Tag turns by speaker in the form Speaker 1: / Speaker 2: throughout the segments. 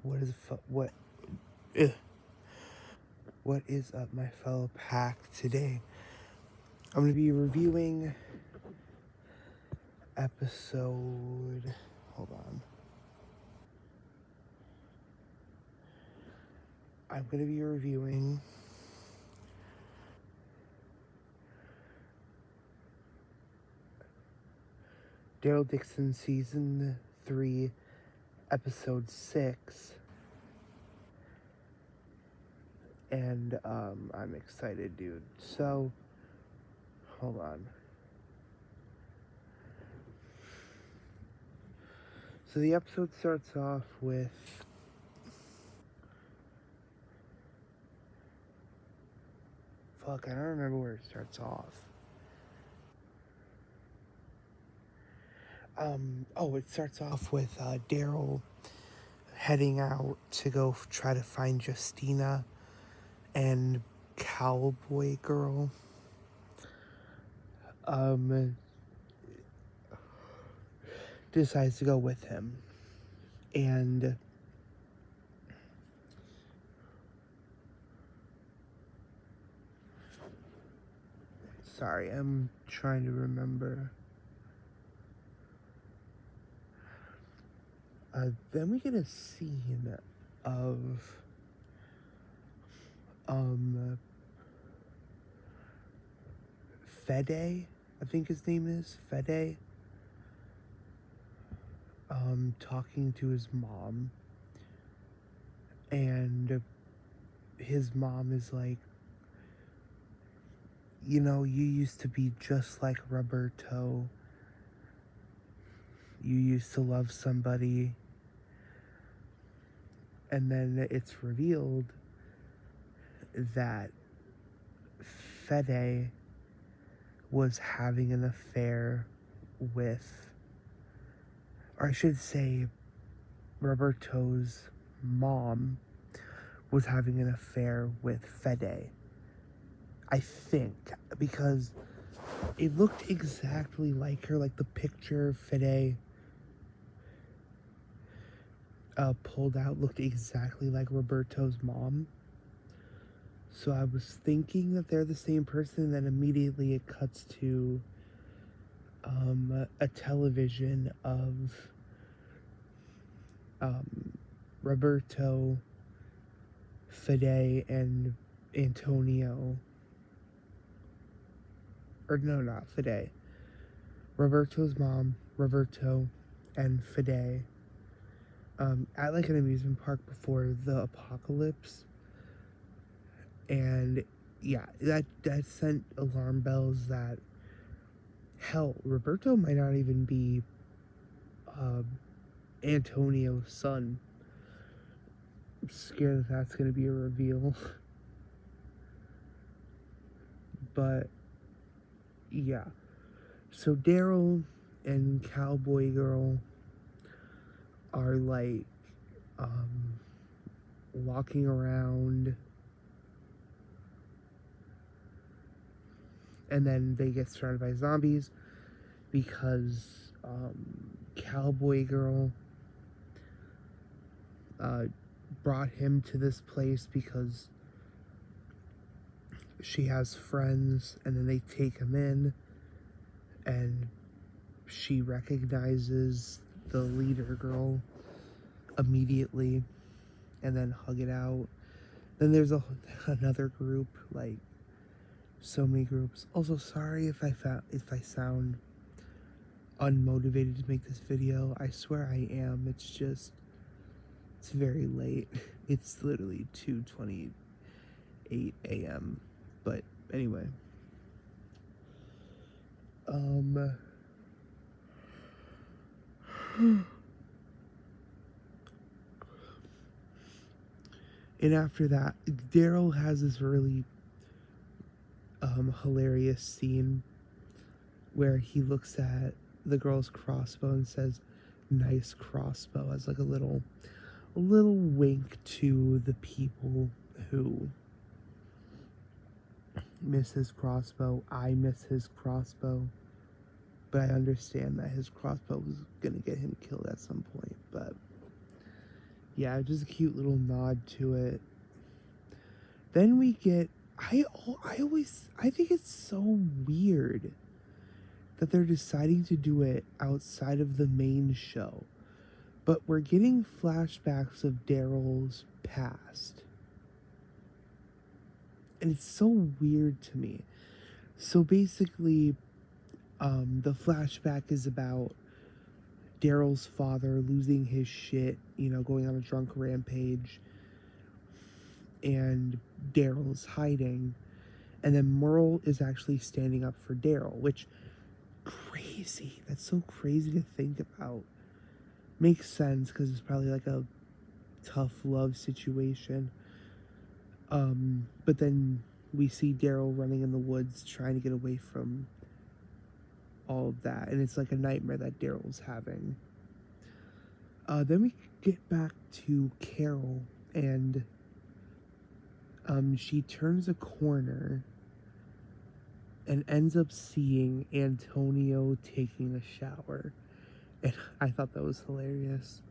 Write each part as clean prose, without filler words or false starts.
Speaker 1: What is what is up, my fellow pack? Today I'm gonna be reviewing episode. Hold on. I'm gonna be reviewing Daryl Dixon season 3, episode 6, and I'm excited, dude. So hold on. So the episode starts off with I don't remember where it starts off. It starts off with Daryl heading out to go try to find Justina and Cowboy Girl. Decides to go with him. And sorry, I'm trying to remember. Then we get a scene of Fede, I think his name is Fede, talking to his mom, and his mom is like, you know, you used to be just like Roberto. You used to love somebody. And then it's revealed that Fede was having an affair with, or I should say, Roberto's mom was having an affair with Fede. I think, because it looked exactly like her, like the picture Fede pulled out looked exactly like Roberto's mom. So I was thinking that they're the same person, then immediately it cuts to a television of Roberto, Fede, and Antonio. Or no, not Fede. Roberto's mom, Roberto, and Fede at like an amusement park before the apocalypse. And yeah, that sent alarm bells that, hell, Roberto might not even be Antonio's son. I'm scared that that's going to be a reveal. But yeah, so Daryl and Cowboy Girl are like walking around, and then they get surrounded by zombies because Cowboy Girl brought him to this place because she has friends, and then they take him in, and she recognizes the leader girl immediately and then hug it out. Then there's another group, like so many groups. Also, sorry if I sound unmotivated to make this video. I swear I am. It's very late. It's literally 2:28 a.m. But anyway, and after that, Daryl has this really hilarious scene where he looks at the girl's crossbow and says, "Nice crossbow," as like a little wink to the people who miss his crossbow. I miss his crossbow, but I understand that his crossbow was gonna get him killed at some point. But yeah, just a cute little nod to it. Then we get, I think it's so weird that they're deciding to do it outside of the main show. But we're getting flashbacks of Daryl's past. And it's so weird to me. So basically, the flashback is about Daryl's father losing his shit, going on a drunk rampage. And Daryl's hiding. And then Merle is actually standing up for Daryl, which, crazy. That's so crazy to think about. Makes sense because it's probably like a tough love situation. But then we see Daryl running in the woods trying to get away from all of that, and it's like a nightmare that Daryl's having. Then we get back to Carol, and she turns a corner and ends up seeing Antonio taking a shower. And I thought that was hilarious.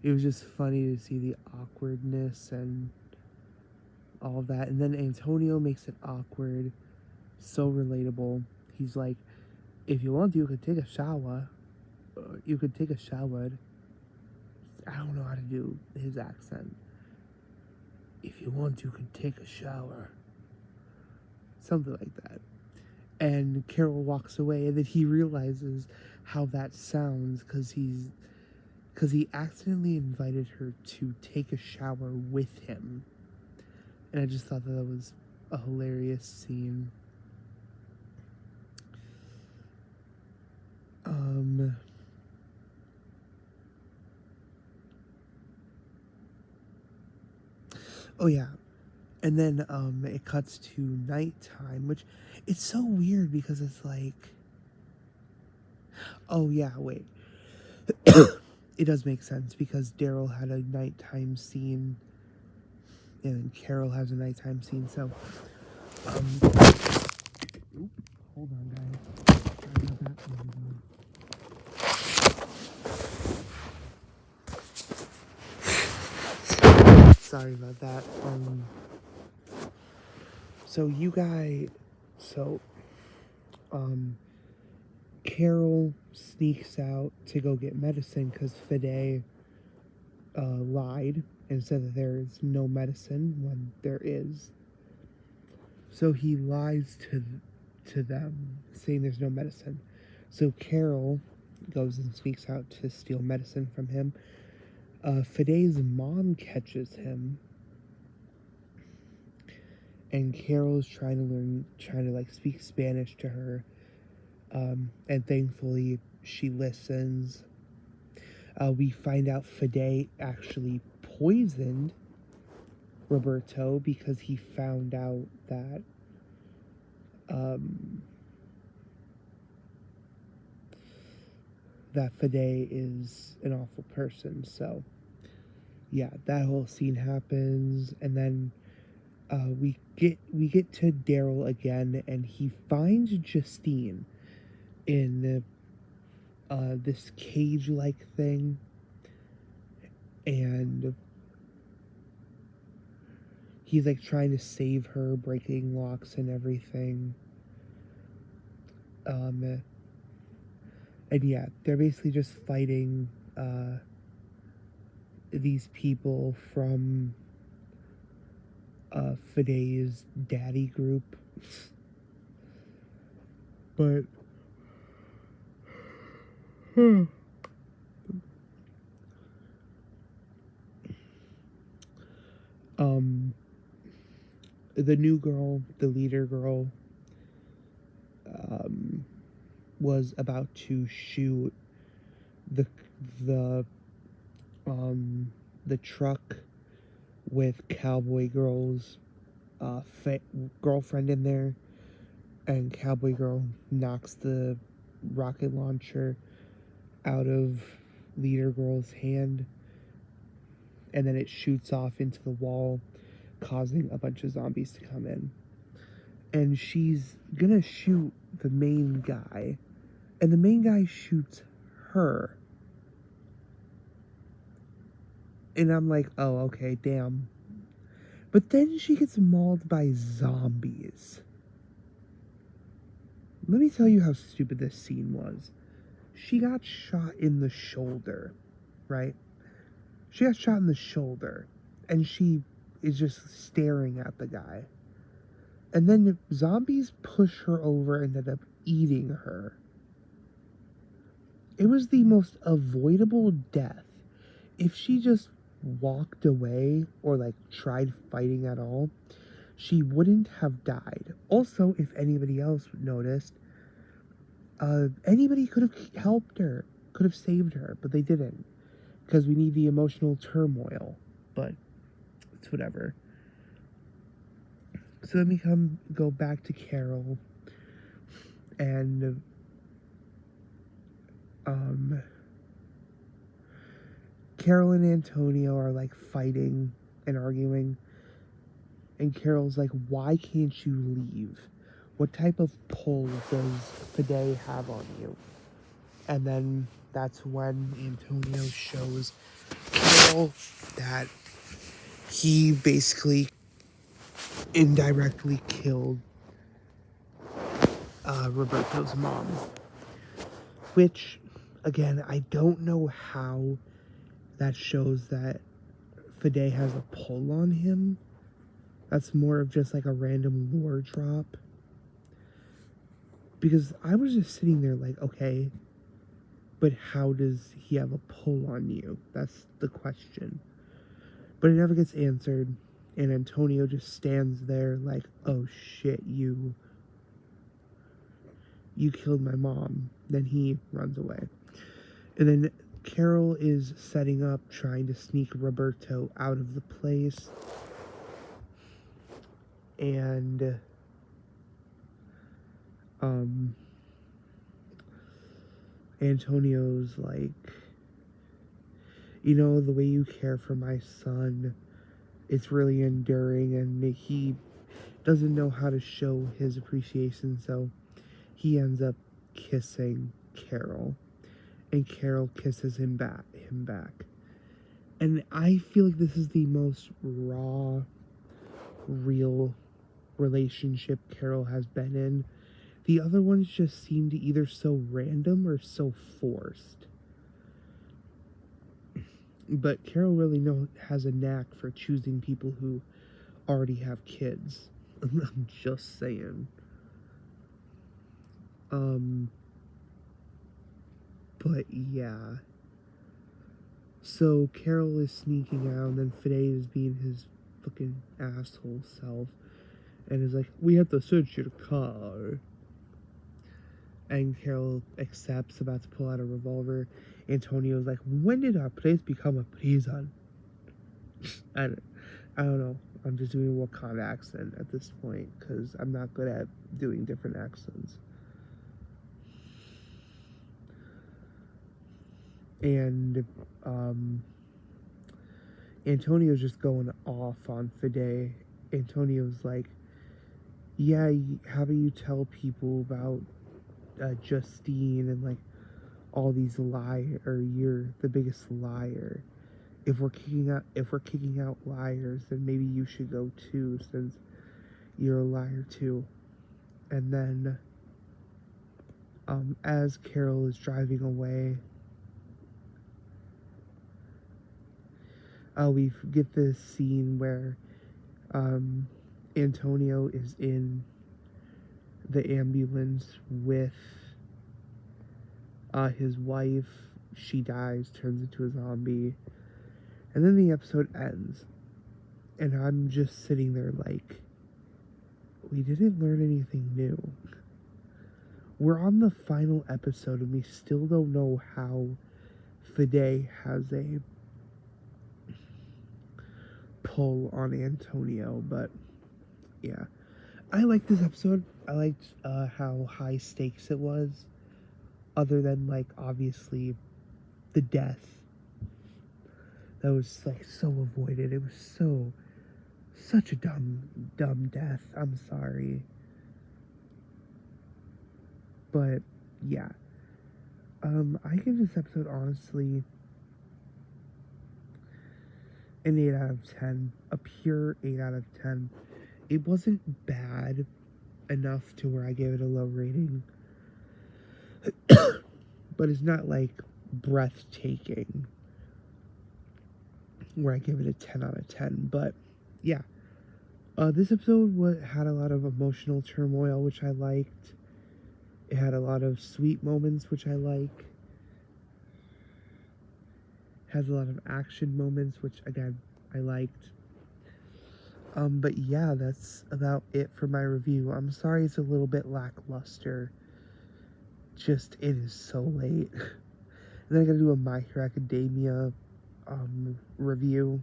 Speaker 1: It was just funny to see the awkwardness and all of that. And then Antonio makes it awkward. So relatable. He's like, if you want, you could take a shower. You could take a shower. I don't know how to do his accent. If you want, you can take a shower. Something like that. And Carol walks away, and then he realizes how that sounds because he accidentally invited her to take a shower with him. And I just thought that was a hilarious scene. Oh yeah. And then it cuts to nighttime, which it's so weird because it's like, oh yeah, wait. It does make sense because Daryl had a nighttime scene and Carol has a nighttime scene, so hold on guys. Sorry about that. Sorry about that. Carol sneaks out to go get medicine because Fide lied and said that there is no medicine when there is. So he lies to them, saying there's no medicine. So Carol goes and sneaks out to steal medicine from him. Fide's mom catches him, and Carol's trying to speak Spanish to her, and thankfully she listens. We find out Fide actually poisoned Roberto because he found out that that Fide is an awful person. So yeah, that whole scene happens, and then we get to Daryl again, and he finds Justine in this cage-like thing, and he's like trying to save her, breaking locks and everything. And yeah, they're basically just fighting these people from Fide's daddy group. But the new girl, the leader girl, was about to shoot the truck with Cowboy Girl's girlfriend in there, and Cowboy Girl knocks the rocket launcher out of leader girl's hand, and then it shoots off into the wall, causing a bunch of zombies to come in. And she's gonna shoot the main guy, and the main guy shoots her. And I'm like, oh, okay, damn. But then she gets mauled by zombies. Let me tell you how stupid this scene was. She got shot in the shoulder, right? She got shot in the shoulder, and she is just staring at the guy. And then zombies push her over and end up eating her. It was the most avoidable death. If she just walked away or like tried fighting at all, she wouldn't have died. Also, if anybody else noticed, anybody could have helped her, could have saved her, but they didn't, because we need the emotional turmoil. But it's whatever. So then we go back to Carol, and Carol and Antonio are like fighting and arguing, and Carol's like, why can't you leave? What type of pull does Fide have on you? And then that's when Antonio shows Carol that he basically indirectly killed Roberto's mom. Which, again, I don't know how that shows that Fide has a pull on him. That's more of just like a random lore drop. Because I was just sitting there like, okay, but how does he have a pull on you? That's the question. But it never gets answered, and Antonio just stands there like, oh shit, you killed my mom. Then he runs away. And then Carol is setting up, trying to sneak Roberto out of the place. And Antonio's like, you know, the way you care for my son, it's really enduring, and he doesn't know how to show his appreciation, so he ends up kissing Carol, and Carol kisses him back. And I feel like this is the most raw, real relationship Carol has been in. The other ones just seem to either so random or so forced. But Carol really has a knack for choosing people who already have kids. I'm just saying. But yeah. So Carol is sneaking out, and then Fide is being his fucking asshole self, and is like, we have to search your car. And Carol accepts, about to pull out a revolver. Antonio's like, when did our place become a prison? I don't know. I'm just doing a Wakanda accent at this point, because I'm not good at doing different accents. And Antonio's just going off on Fide. Antonio's like, yeah, how about you tell people about Justine and like all these liars, or you're the biggest liar. If we're kicking out liars, then maybe you should go too, since you're a liar too. And then as Carol is driving away, we get this scene where Antonio is in the ambulance with his wife. She dies, turns into a zombie, and then the episode ends, and I'm just sitting there like, we didn't learn anything new. We're on the final episode, and we still don't know how Fide has a pull on Antonio. But yeah, I liked this episode. I liked how high stakes it was, other than like obviously the death that was like so avoided. It was such a dumb death. I'm sorry. But yeah, I give this episode honestly an 8 out of 10, a pure 8 out of 10. It wasn't bad enough to where I gave it a low rating, but it's not like breathtaking where I give it a 10 out of 10. But yeah, this episode had a lot of emotional turmoil, which I liked. It had a lot of sweet moments, which I like. Has a lot of action moments, which again I liked. But yeah, that's about it for my review. I'm sorry it's a little bit lackluster. Just it is so late. And then I gotta do a My Hero Academia review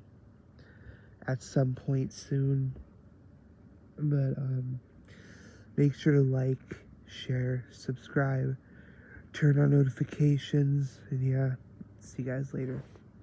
Speaker 1: at some point soon. But make sure to like, share, subscribe, turn on notifications, and yeah, see you guys later.